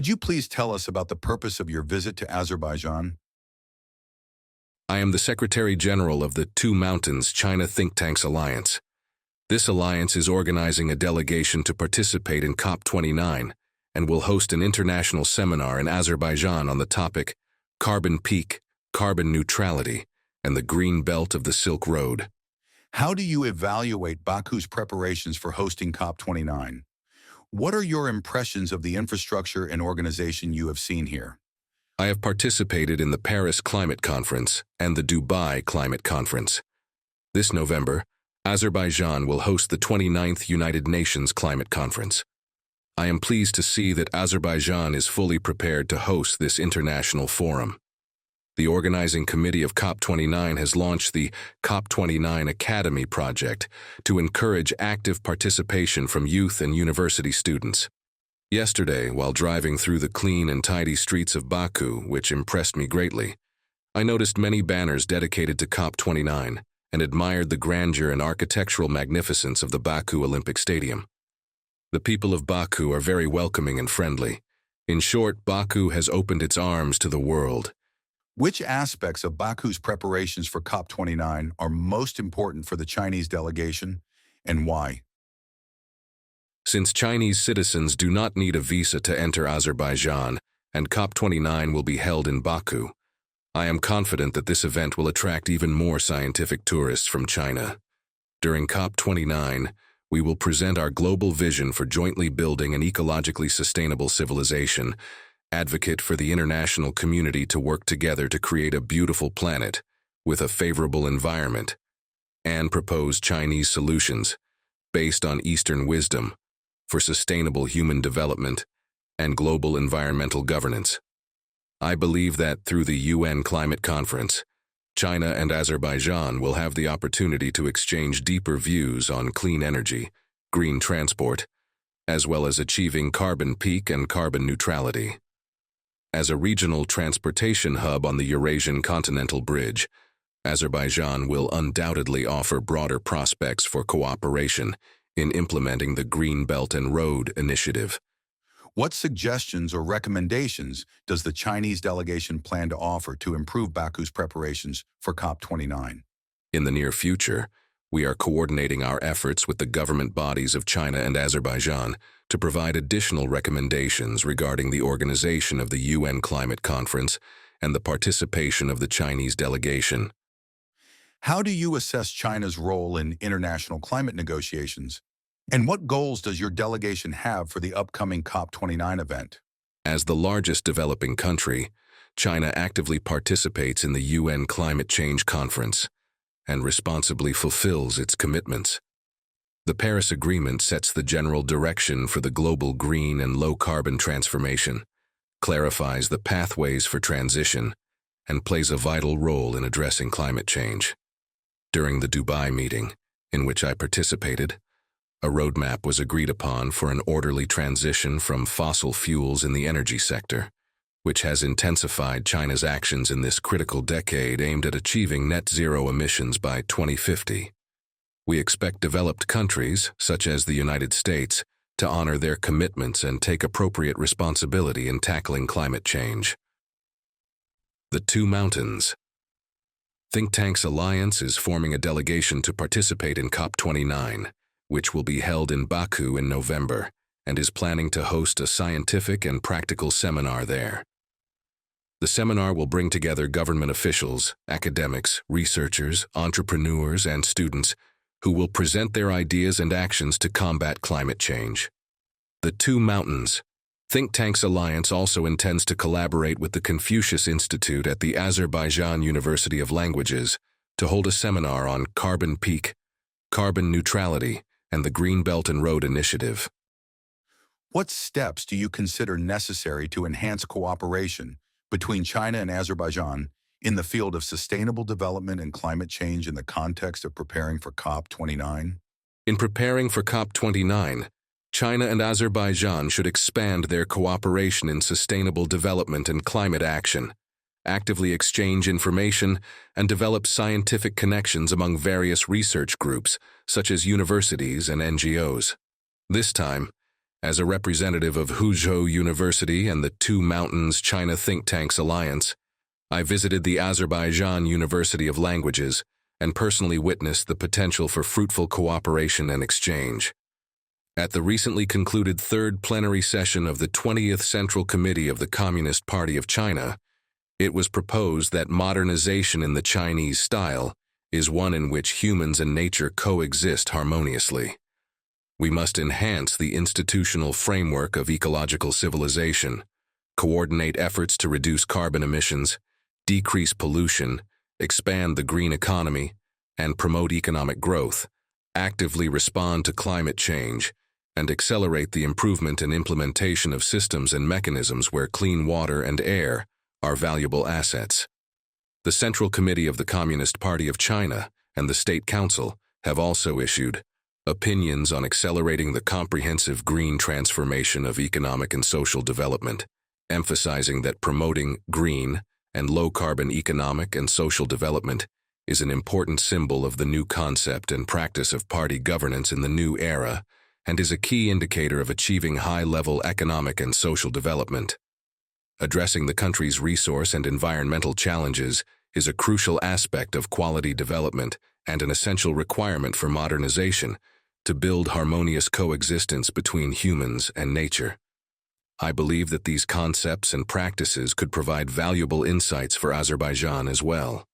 Could you please tell us about the purpose of your visit to Azerbaijan? I am the Secretary General of the Two Mountains China Think Tanks Alliance. This alliance is organizing a delegation to participate in COP29 and will host an international seminar in Azerbaijan on the topic Carbon Peak, Carbon Neutrality, and the Green Belt of the Silk Road. How do you evaluate Baku's preparations for hosting COP29? What are your impressions of the infrastructure and organization you have seen here? I have participated in the Paris Climate Conference and the Dubai Climate Conference. This November, Azerbaijan will host the 29th United Nations Climate Conference. I am pleased to see that Azerbaijan is fully prepared to host this international forum. The organizing committee of COP29 has launched the COP29 Academy project to encourage active participation from youth and university students. Yesterday, while driving through the clean and tidy streets of Baku, which impressed me greatly, I noticed many banners dedicated to COP29 and admired the grandeur and architectural magnificence of the Baku Olympic Stadium. The people of Baku are very welcoming and friendly. In short, Baku has opened its arms to the world. Which aspects of Baku's preparations for COP29 are most important for the Chinese delegation, and why? Since Chinese citizens do not need a visa to enter Azerbaijan, and COP29 will be held in Baku, I am confident that this event will attract even more scientific tourists from China. During COP29, we will present our global vision for jointly building an ecologically sustainable civilization, advocate for the international community to work together to create a beautiful planet with a favorable environment, and propose Chinese solutions based on Eastern wisdom for sustainable human development and global environmental governance. I believe that through the UN Climate Conference, China and Azerbaijan will have the opportunity to exchange deeper views on clean energy, green transport, as well as achieving carbon peak and carbon neutrality. As a regional transportation hub on the Eurasian Continental Bridge, Azerbaijan will undoubtedly offer broader prospects for cooperation in implementing the Green Belt and Road Initiative. What suggestions or recommendations does the Chinese delegation plan to offer to improve Baku's preparations for COP29? In the near future, we are coordinating our efforts with the government bodies of China and Azerbaijan to provide additional recommendations regarding the organization of the UN Climate Conference and the participation of the Chinese delegation. How do you assess China's role in international climate negotiations? And what goals does your delegation have for the upcoming COP29 event? As the largest developing country, China actively participates in the UN Climate Change Conference and responsibly fulfills its commitments. The Paris Agreement sets the general direction for the global green and low-carbon transformation, clarifies the pathways for transition, and plays a vital role in addressing climate change. During the Dubai meeting, in which I participated, a roadmap was agreed upon for an orderly transition from fossil fuels in the energy sector, which has intensified China's actions in this critical decade aimed at achieving net zero emissions by 2050. We expect developed countries, such as the United States, to honor their commitments and take appropriate responsibility in tackling climate change. The Two Mountains Think Tanks Alliance is forming a delegation to participate in COP29, which will be held in Baku in November, and is planning to host a scientific and practical seminar there. The seminar will bring together government officials, academics, researchers, entrepreneurs, and students who will present their ideas and actions to combat climate change. The Two Mountains Think Tanks Alliance also intends to collaborate with the Confucius Institute at the Azerbaijan University of Languages to hold a seminar on carbon peak, carbon neutrality, and the Green Belt and Road Initiative. What steps do you consider necessary to enhance cooperation between China and Azerbaijan in the field of sustainable development and climate change in the context of preparing for COP29? In preparing for COP29, China and Azerbaijan should expand their cooperation in sustainable development and climate action, actively exchange information, and develop scientific connections among various research groups, such as universities and NGOs. This time, As a representative of Huzhou University and the Two Mountains China Think Tanks Alliance, I visited the Azerbaijan University of Languages and personally witnessed the potential for fruitful cooperation and exchange. At the recently concluded third plenary session of the 20th Central Committee of the Communist Party of China, it was proposed that modernization in the Chinese style is one in which humans and nature coexist harmoniously. We must enhance the institutional framework of ecological civilization, coordinate efforts to reduce carbon emissions, decrease pollution, expand the green economy, and promote economic growth, actively respond to climate change, and accelerate the improvement and implementation of systems and mechanisms where clean water and air are valuable assets. The Central Committee of the Communist Party of China and the State Council have also issued opinions on accelerating the comprehensive green transformation of economic and social development, emphasizing that promoting green and low-carbon economic and social development is an important symbol of the new concept and practice of party governance in the new era and is a key indicator of achieving high-level economic and social development. Addressing the country's resource and environmental challenges is a crucial aspect of quality development and an essential requirement for modernization to build harmonious coexistence between humans and nature. I believe that these concepts and practices could provide valuable insights for Azerbaijan as well.